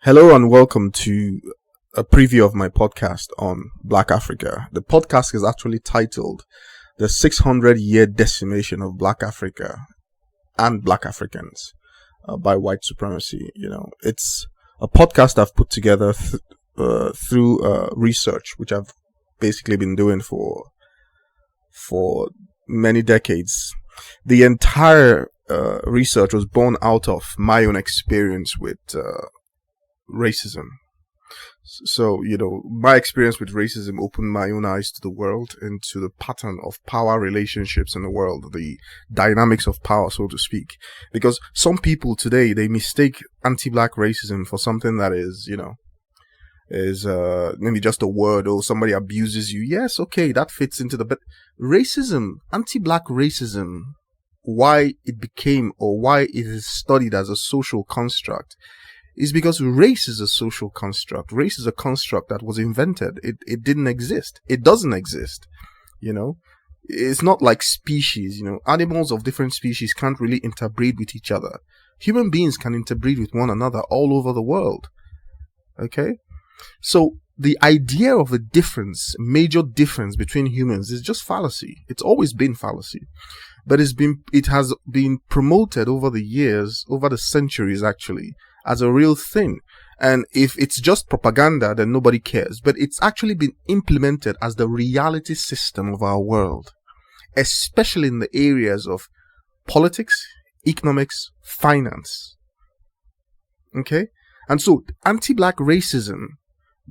Hello and welcome to a preview of my podcast on Black Africa. The podcast is actually titled The 600-Year Decimation of Black Africa and Black Africans by White Supremacy. It's a podcast I've put together through research, which I've basically been doing for many decades. The entire research was born out of my own experience with racism. So, my experience with racism opened my own eyes to the world and to the pattern of power relationships in the world, the dynamics of power, so to speak. Because some people today, they mistake anti-black racism for something that is maybe just a word, or somebody abuses you. Yes, okay, that fits into but racism, anti-black racism, why it became or why it is studied as a social construct is because race is a social construct. Race is a construct that was invented. It didn't exist. It doesn't exist. It's not like species. Animals of different species can't really interbreed with each other. Human beings can interbreed with one another all over the world. Okay? So the idea of a major difference between humans is just fallacy. It's always been fallacy. But it has been promoted over the years, over the centuries actually, as a real thing. And if it's just propaganda, then nobody cares. But it's actually been implemented as the reality system of our world, especially in the areas of politics, economics, finance. Okay? And so anti-black racism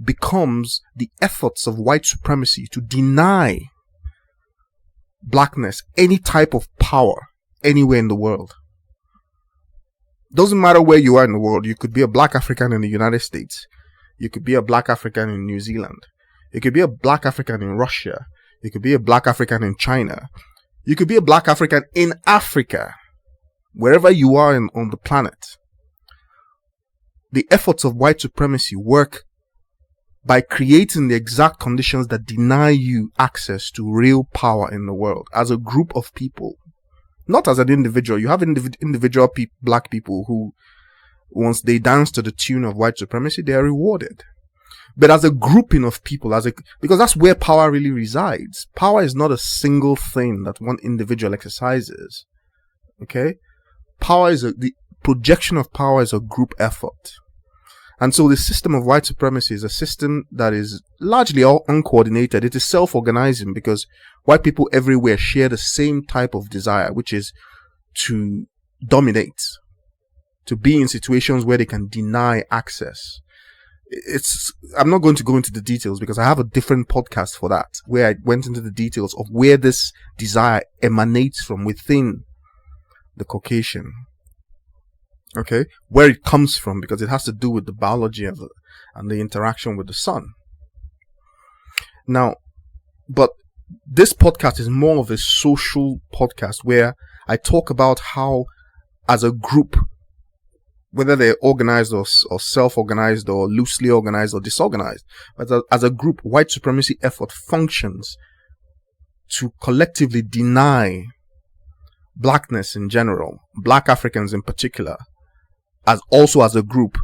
becomes the efforts of white supremacy to deny blackness any type of power anywhere in the world. Doesn't matter where you are in the world. You could be a black African in the United States. You could be a black African in New Zealand. You could be a black African in Russia. You could be a black African in China. You could be a black African in Africa. Wherever you are on the planet. The efforts of white supremacy work by creating the exact conditions that deny you access to real power in the world as a group of people. Not as an individual. You have individual black people who, once they dance to the tune of white supremacy, they are rewarded. But as a grouping of people, because that's where power really resides. Power is not a single thing that one individual exercises. Okay? The projection of power is a group effort. And so the system of white supremacy is a system that is largely all uncoordinated. It is self-organizing because white people everywhere share the same type of desire, which is to dominate, to be in situations where they can deny access. I'm not going to go into the details because I have a different podcast for that, where I went into the details of where this desire emanates from within the Caucasian. Okay, where it comes from, because it has to do with the biology and the interaction with the sun. Now, but this podcast is more of a social podcast where I talk about how, as a group, whether they're organized or self-organized or loosely organized or disorganized, but as a group, white supremacy effort functions to collectively deny blackness in general, black Africans in particular, as a group,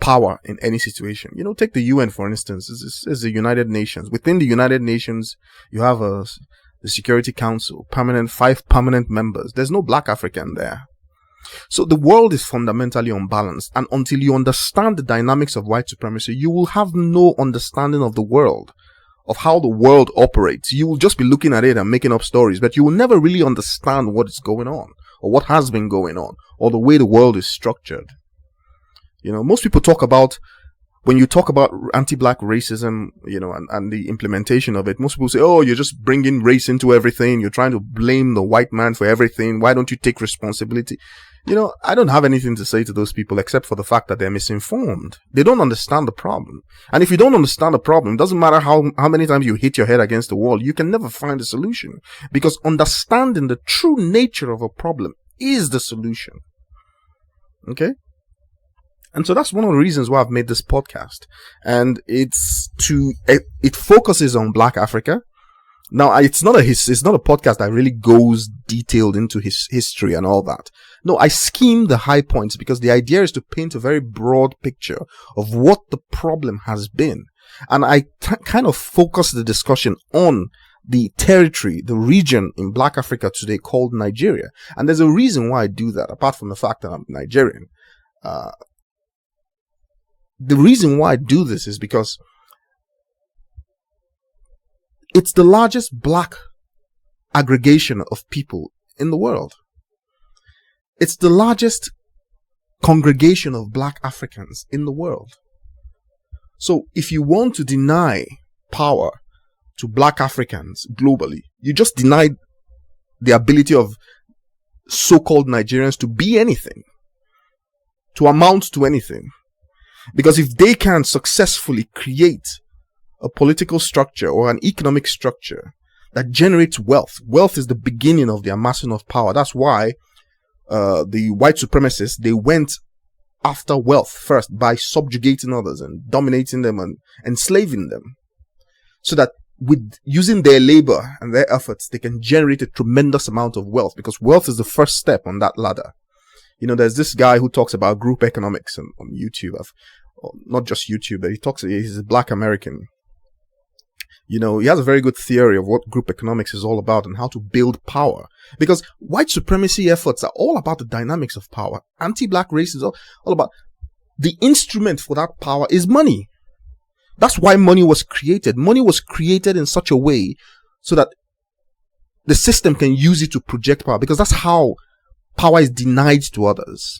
power in any situation. Take the UN, for instance. This is the United Nations. Within the United Nations, you have the Security Council, 5 permanent members. There's no black African there. So the world is fundamentally unbalanced. And until you understand the dynamics of white supremacy, you will have no understanding of the world, of how the world operates. You will just be looking at it and making up stories, but you will never really understand what is going on, or what has been going on, or the way the world is structured. Most people talk about, when you talk about anti-black racism, and the implementation of it, most people say, oh, you're just bringing race into everything. You're trying to blame the white man for everything. Why don't you take responsibility? I don't have anything to say to those people except for the fact that they're misinformed. They don't understand the problem. And if you don't understand the problem, it doesn't matter how many times you hit your head against the wall, you can never find a solution. Because understanding the true nature of a problem is the solution. Okay? And so that's one of the reasons why I've made this podcast. And it focuses on Black Africa. Now, it's not a podcast that really goes detailed into his history and all that. No, I skim the high points because the idea is to paint a very broad picture of what the problem has been. And I kind of focus the discussion on the territory, the region in Black Africa today called Nigeria. And there's a reason why I do that, apart from the fact that I'm Nigerian. The reason why I do this is because it's the largest black aggregation of people in the world. It's the largest congregation of black Africans in the world. So if you want to deny power to black Africans globally, you just deny the ability of so-called Nigerians to be anything, to amount to anything. Because if they can successfully create a political structure or an economic structure that generates wealth, wealth is the beginning of the amassing of power. That's why the white supremacists, they went after wealth first by subjugating others and dominating them and enslaving them, so that with using their labor and their efforts, they can generate a tremendous amount of wealth, because wealth is the first step on that ladder. You know, there's this guy who talks about group economics on YouTube. Not just YouTube, but he's a black American. You know, he has a very good theory of what group economics is all about and how to build power. Because white supremacy efforts are all about the dynamics of power. Anti-black racism is all about the instrument for that power is money. That's why money was created. Money was created in such a way so that the system can use it to project power, because that's how power is denied to others.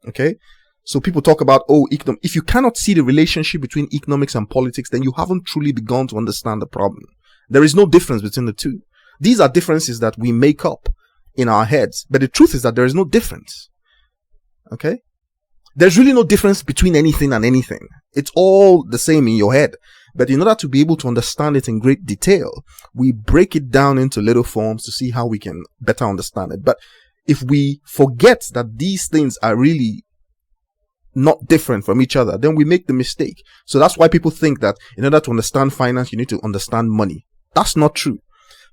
Okay? So people talk about, if you cannot see the relationship between economics and politics, then you haven't truly begun to understand the problem. There is no difference between the two. These are differences that we make up in our heads. But the truth is that there is no difference. Okay? There's really no difference between anything and anything. It's all the same in your head. But in order to be able to understand it in great detail, we break it down into little forms to see how we can better understand it. But if we forget that these things are really not different from each other, then we make the mistake. So that's why people think that in order to understand finance, you need to understand money. That's not true.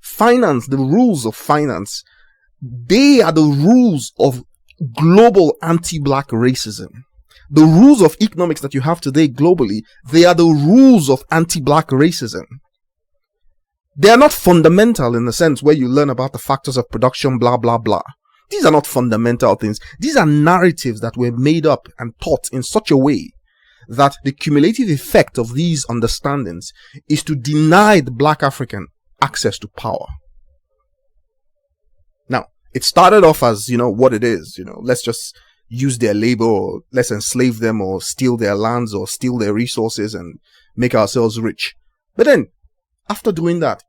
Finance, the rules of finance, they are the rules of global anti-black racism. The rules of economics that you have today globally, they are the rules of anti-black racism. They are not fundamental in the sense where you learn about the factors of production, blah, blah, blah. These are not fundamental things. These are narratives that were made up and taught in such a way that the cumulative effect of these understandings is to deny the black African access to power. Now, it started off as, what it is, let's just use their labor, or let's enslave them, or steal their lands, or steal their resources and make ourselves rich. But then, after doing that,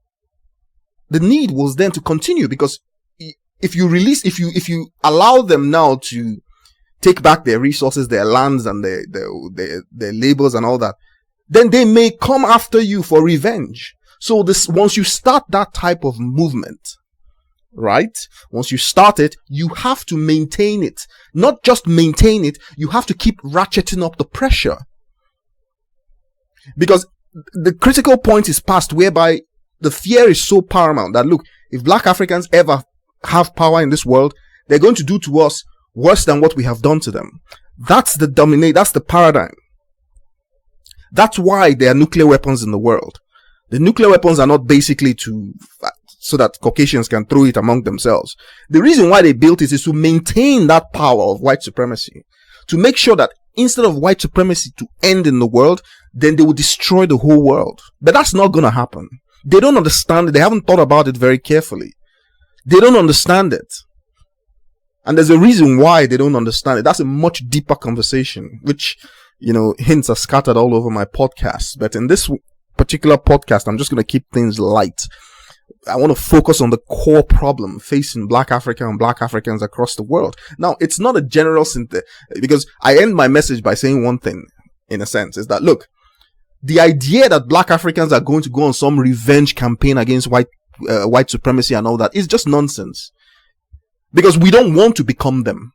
the need was then to continue, because if you allow them now to take back their resources, their lands, and their labors and all that, then they may come after you for revenge. So once you start that type of movement, right? Once you start it, you have to maintain it. Not just maintain it, you have to keep ratcheting up the pressure. Because the critical point is past whereby the fear is so paramount that, look, if black Africans ever have power in this world, they're going to do to us worse than what we have done to them. That's the paradigm. That's why there are nuclear weapons in the world. The nuclear weapons are not basically so that Caucasians can throw it among themselves. The reason why they built it is to maintain that power of white supremacy, to make sure that instead of white supremacy to end in the world, then they will destroy the whole world. But that's not going to happen. They don't understand it. They haven't thought about it very carefully. They don't understand it. And there's a reason why they don't understand it. That's a much deeper conversation, which, hints are scattered all over my podcast. But in this particular podcast, I'm just going to keep things light. I want to focus on the core problem facing black Africa and black Africans across the world. Now, it's not a general synthesis, because I end my message by saying one thing, in a sense, is that, look, the idea that black Africans are going to go on some revenge campaign against white supremacy and all that is just nonsense, because we don't want to become them.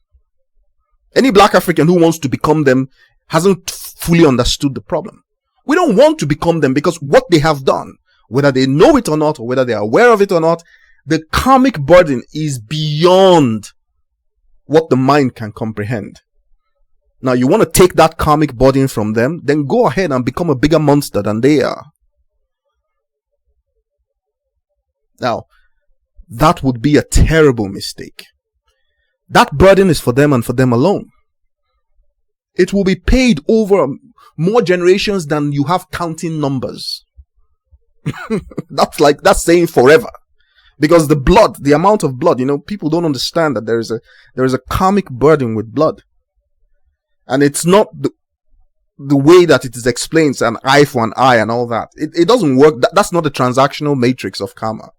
Any black African who wants to become them hasn't fully understood the problem. We don't want to become them because what they have done, whether they know it or not, or whether they are aware of it or not, the karmic burden is beyond what the mind can comprehend. Now, you want to take that karmic burden from them, then go ahead and become a bigger monster than they are. Now, that would be a terrible mistake. That burden is for them and for them alone. It will be paid over more generations than you have counting numbers. That's saying forever. Because the amount of blood, people don't understand that there is a karmic burden with blood. And it's not the way that it is explained, an eye for an eye and all that. It doesn't work. That's not the transactional matrix of karma.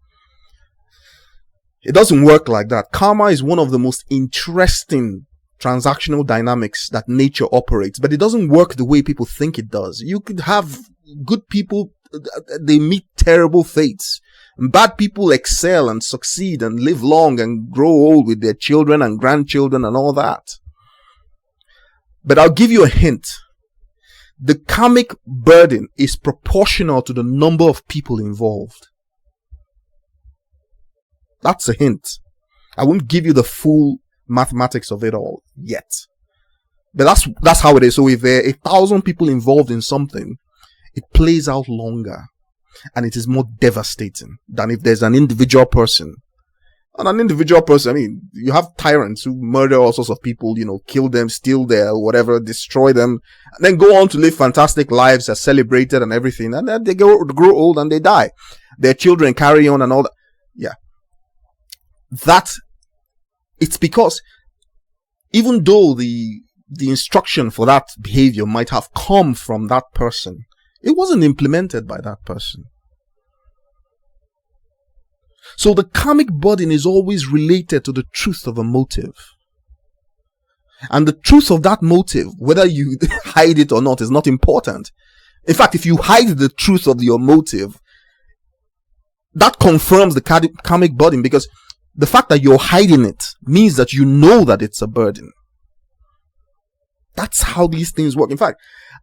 It doesn't work like that. Karma is one of the most interesting transactional dynamics that nature operates, but it doesn't work the way people think it does. You could have good people, they meet terrible fates. And bad people excel and succeed and live long and grow old with their children and grandchildren and all that. But I'll give you a hint. The karmic burden is proportional to the number of people involved. That's a hint. I won't give you the full mathematics of it all yet. But that's how it is. So if there are 1,000 people involved in something, it plays out longer. And it is more devastating than if there's an individual person. And an individual person, you have tyrants who murder all sorts of people, kill them, steal their whatever, destroy them, and then go on to live fantastic lives, are celebrated and everything, and then they grow old and they die. Their children carry on and all that. Yeah. It's because even though the instruction for that behavior might have come from that person, it wasn't implemented by that person. So the karmic burden is always related to the truth of a motive. And the truth of that motive, whether you hide it or not, is not important. In fact, if you hide the truth of your motive, that confirms the karmic burden, because the fact that you're hiding it means that you know that it's a burden. That's how these things work. In fact,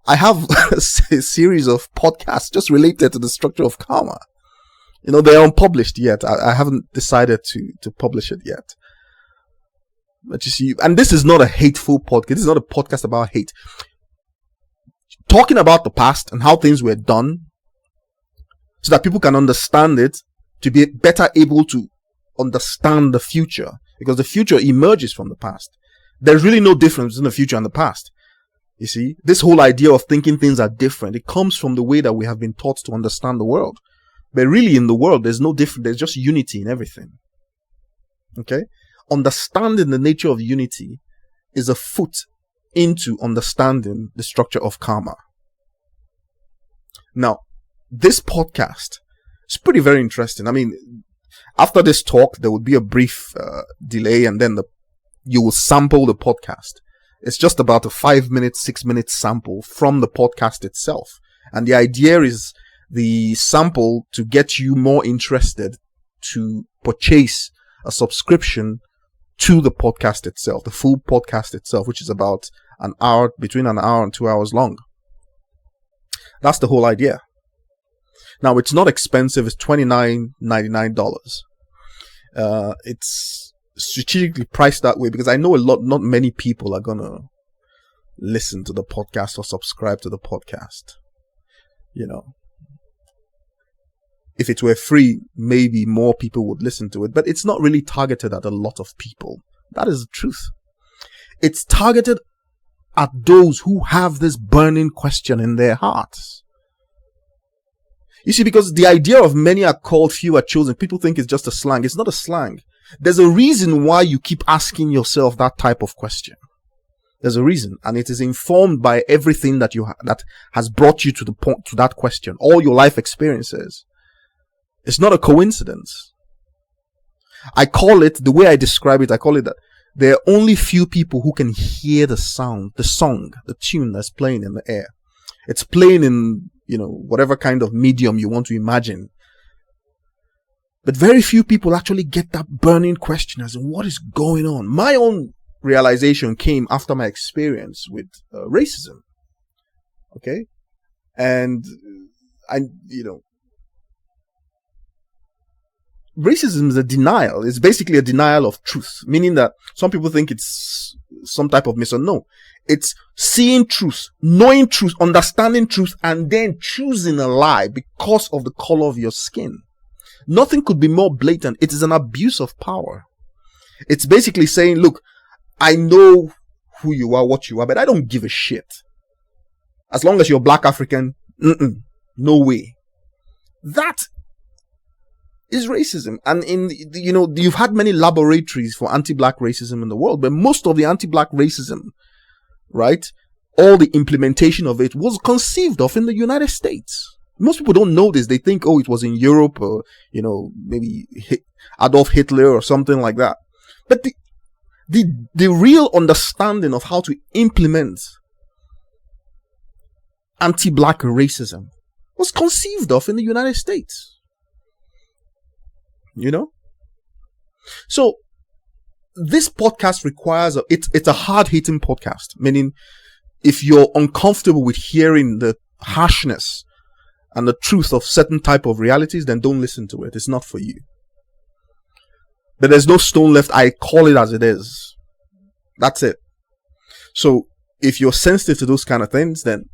I have a series of podcasts just related to the structure of karma. They're unpublished yet. I haven't decided to publish it yet. But you see, and this is not a hateful podcast. This is not a podcast about hate. Talking about the past and how things were done so that people can understand it, to be better able to understand the future, because the future emerges from the past. There's really no difference in the future and the past. You see, this whole idea of thinking things are different, it comes from the way that we have been taught to understand the world. But really in the world, there's no difference. There's just unity in everything. Okay? Understanding the nature of unity is a foot into understanding the structure of karma. Now, this podcast is very interesting. After this talk, there will be a brief delay, and then you will sample the podcast. It's just about a 5-minute, 6-minute sample from the podcast itself. And the idea is the sample to get you more interested to purchase a subscription to the podcast itself, the full podcast itself, which is about between an hour and 2 hours long. That's the whole idea. Now, it's not expensive. It's $29.99. It's strategically priced that way because I know not many people are gonna listen to the podcast or subscribe to the podcast. If it were free, maybe more people would listen to it, but it's not really targeted at a lot of people. That is the truth. It's targeted at those who have this burning question in their hearts. You see, because the idea of many are called, few are chosen, people think it's just a slang. It's not a slang. There's a reason why you keep asking yourself that type of question. There's a reason, and it is informed by everything that that has brought you to the point, to that question, all your life experiences. It's not a coincidence. I call it, the way I describe it, I call it that there are only few people who can hear the sound, the song, the tune that's playing in the air. It's playing in, whatever kind of medium you want to imagine. But very few people actually get that burning question as in what is going on. My own realization came after my experience with racism. Okay? And racism is a denial. It's basically a denial of truth, meaning that some people think it's some type of no. It's seeing truth, knowing truth, understanding truth, and then choosing a lie because of the color of your skin. Nothing could be more blatant. It is an abuse of power. It's basically saying, look, I know who you are, what you are, but I don't give a shit. As long as you're Black African, no way. That is racism. And you've had many laboratories for anti-Black racism in the world, but most of the anti-Black racism, right, all the implementation of it was conceived of in the United States. Most people don't know this. They think, it was in Europe or, maybe Adolf Hitler or something like that. But the real understanding of how to implement anti-Black racism was conceived of in the United States. So this podcast requires it's a hard-hitting podcast, meaning if you're uncomfortable with hearing the harshness and the truth of certain type of realities, then don't listen to it. It's not for you. But there's no stone left. I call it as it is. That's it. So if you're sensitive to those kind of things, then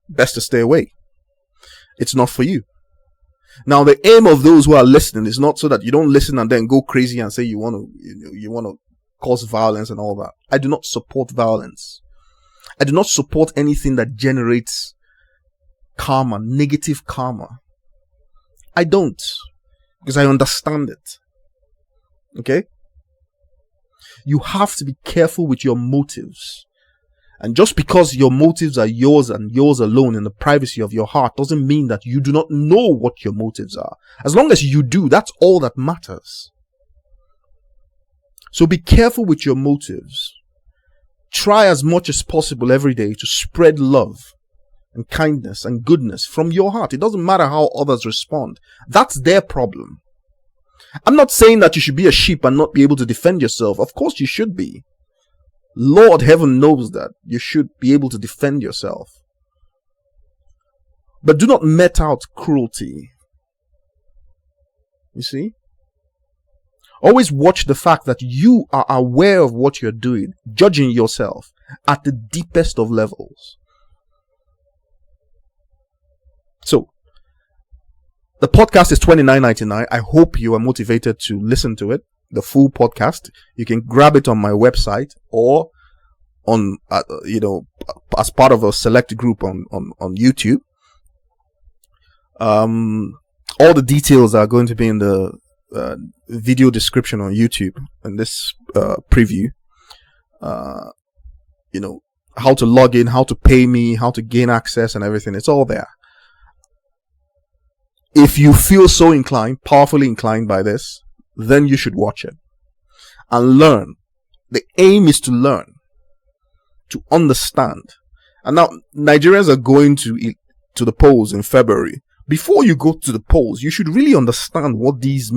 best to stay away. It's not for you. Now, the aim of those who are listening is not so that you don't listen and then go crazy and say you want to cause violence and all that. I do not support violence. I do not support anything that generates karma, negative karma. I don't, because I understand it. Okay? You have to be careful with your motives. And just because your motives are yours and yours alone in the privacy of your heart doesn't mean that you do not know what your motives are. As long as you do, that's all that matters. So be careful with your motives. Try as much as possible every day to spread love and kindness and goodness from your heart. It doesn't matter how others respond. That's their problem. I'm not saying that you should be a sheep and not be able to defend yourself. Of course you should be. Lord heaven knows that you should be able to defend yourself. But do not met out cruelty. You see? Always watch the fact that you are aware of what you're doing, judging yourself at the deepest of levels. So, the podcast is $29.99. I hope you are motivated to listen to it. The full podcast. You can grab it on my website or on, as part of a select group on YouTube. All the details are going to be in the video description on YouTube in this preview. How to log in, how to pay me, how to gain access and everything. It's all there. If you feel so inclined, powerfully inclined by this, then you should watch it and learn. The aim is to learn, to understand. And now Nigerians are going to the polls in February. Before you go to the polls, you should really understand what these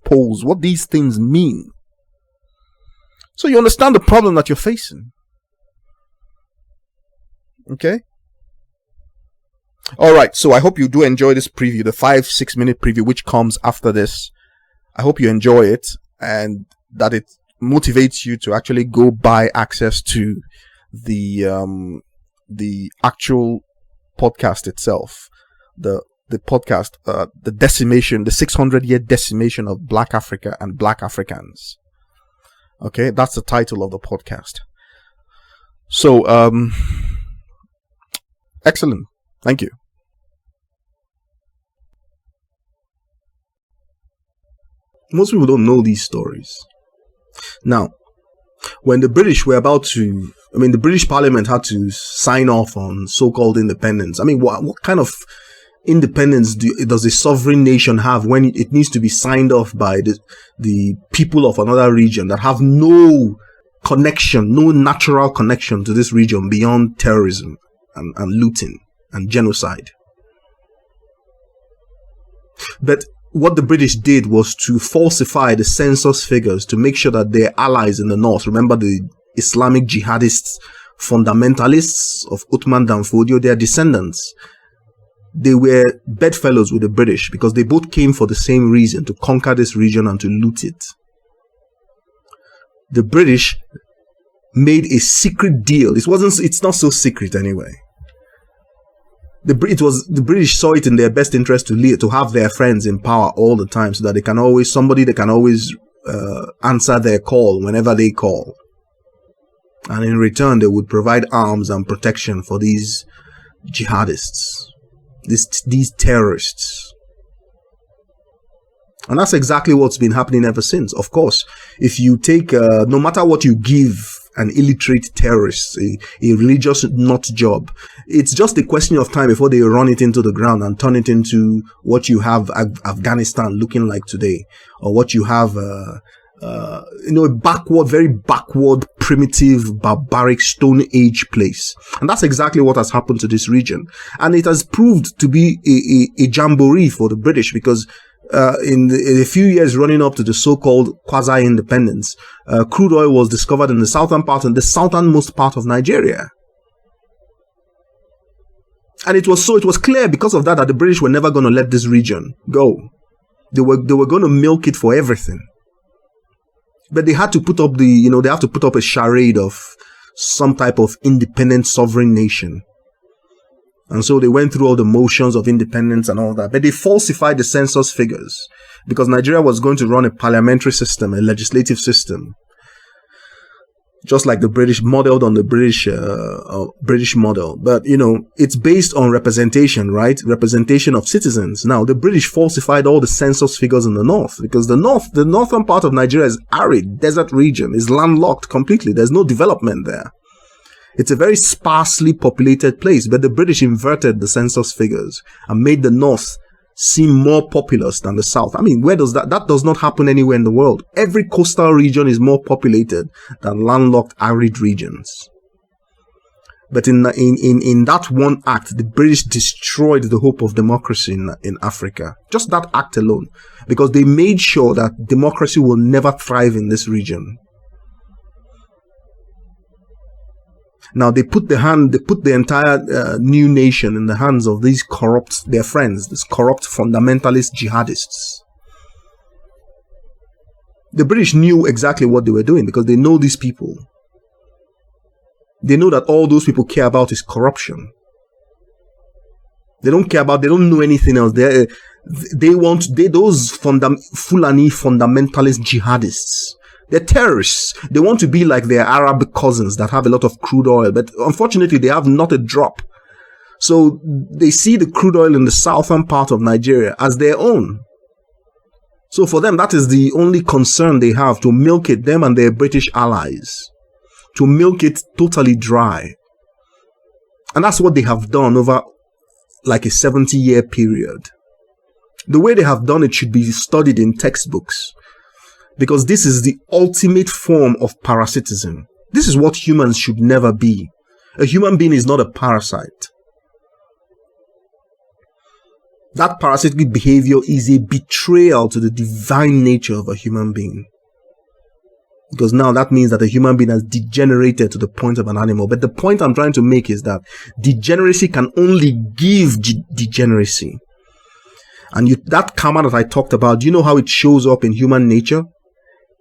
polls, what these things mean. So you understand the problem that you're facing. Okay? Alright, so I hope you do enjoy this preview, the 5-6 minute preview which comes after this. I hope you enjoy it and that it motivates you to actually go buy access to the actual podcast itself. The podcast, the decimation, the 600-year decimation of Black Africa and Black Africans. Okay, that's the title of the podcast. So, excellent. Thank you. Most people don't know these stories. Now, when the British were the British Parliament had to sign off on so-called independence. What kind of independence does a sovereign nation have when it needs to be signed off by the people of another region that have no connection, no natural connection to this region beyond terrorism and looting and genocide? But what the British did was to falsify the census figures to make sure that their allies in the north, remember the Islamic jihadists, fundamentalists of Uthman Danfodio, their descendants, they were bedfellows with the British because they both came for the same reason, to conquer this region and to loot it. The British made a secret deal. It's not so secret anyway. The British saw it in their best interest to have their friends in power all the time, so that they can always answer their call whenever they call. And in return, they would provide arms and protection for these jihadists, these terrorists. And that's exactly what's been happening ever since. Of course, if you take, no matter what you give an illiterate terrorist, a religious nut job, it's just a question of time before they run it into the ground and turn it into what you have Afghanistan looking like today, or what you have, a very backward, primitive, barbaric, Stone Age place. And that's exactly what has happened to this region. And it has proved to be a jamboree for the British, because in a few years running up to the so-called quasi-independence, crude oil was discovered in the southernmost part of Nigeria. And it was clear because of that the British were never going to let this region go. They were going to milk it for everything. But they had to put up a charade of some type of independent sovereign nation. And so they went through all the motions of independence and all that. But they falsified the census figures because Nigeria was going to run a parliamentary system, a legislative system, just like the British, modeled on the British model. But, it's based on representation, right? Representation of citizens. Now, the British falsified all the census figures in the north, because the northern part of Nigeria is arid, desert region, is landlocked completely. There's no development there. It's a very sparsely populated place, but the British inverted the census figures and made the north seem more populous than the south. I mean, where does that does not happen anywhere in the world. Every coastal region is more populated than landlocked arid regions. But in that one act, the British destroyed the hope of democracy in Africa. Just that act alone, because they made sure that democracy will never thrive in this region. Now they put the entire new nation in the hands of these their friends, these corrupt fundamentalist jihadists. The British knew exactly what they were doing because they know these people. They know that all those people care about is corruption. They don't know anything else. Those Fulani fundamentalist jihadists. They're terrorists. They want to be like their Arab cousins that have a lot of crude oil, but unfortunately they have not a drop. So they see the crude oil in the southern part of Nigeria as their own. So for them, that is the only concern they have, to milk it, them and their British allies, to milk it totally dry. And that's what they have done over like a 70-year period. The way they have done it should be studied in textbooks, because this is the ultimate form of parasitism. This is what humans should never be. A human being is not a parasite. That parasitic behavior is a betrayal to the divine nature of a human being. Because now that means that a human being has degenerated to the point of an animal. But the point I'm trying to make is that degeneracy can only give degeneracy. And that karma that I talked about, do you know how it shows up in human nature?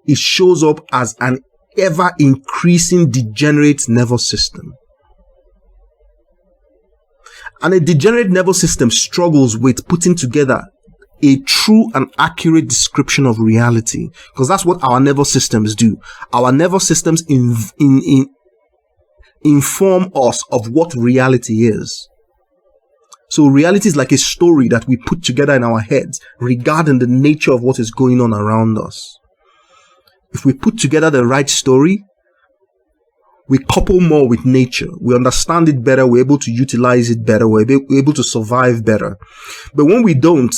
It shows up as an ever-increasing degenerate nervous system. And a degenerate nervous system struggles with putting together a true and accurate description of reality, because that's what our nervous systems do. Our nervous systems inform us of what reality is. So reality is like a story that we put together in our heads regarding the nature of what is going on around us. If we put together the right story, we couple more with nature. We understand it better. We're able to utilize it better. We're able to survive better. But when we don't,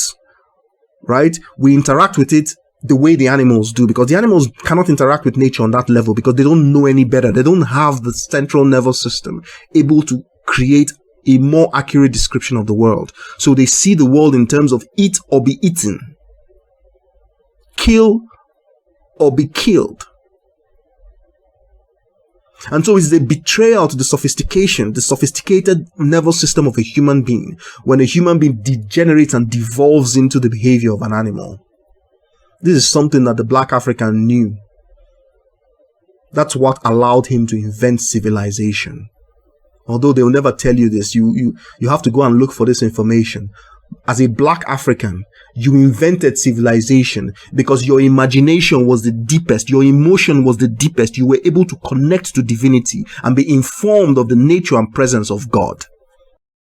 right, we interact with it the way the animals do, because the animals cannot interact with nature on that level because they don't know any better. They don't have the central nervous system able to create a more accurate description of the world. So they see the world in terms of eat or be eaten, kill or be killed. And so it's a betrayal to the sophisticated nervous system of a human being when a human being degenerates and devolves into the behavior of an animal. This is something that the Black African knew. That's what allowed him to invent civilization. Although they will never tell you this, you have to go and look for this information. As a Black African, you invented civilization because your imagination was the deepest, your emotion was the deepest. You were able to connect to divinity and be informed of the nature and presence of God.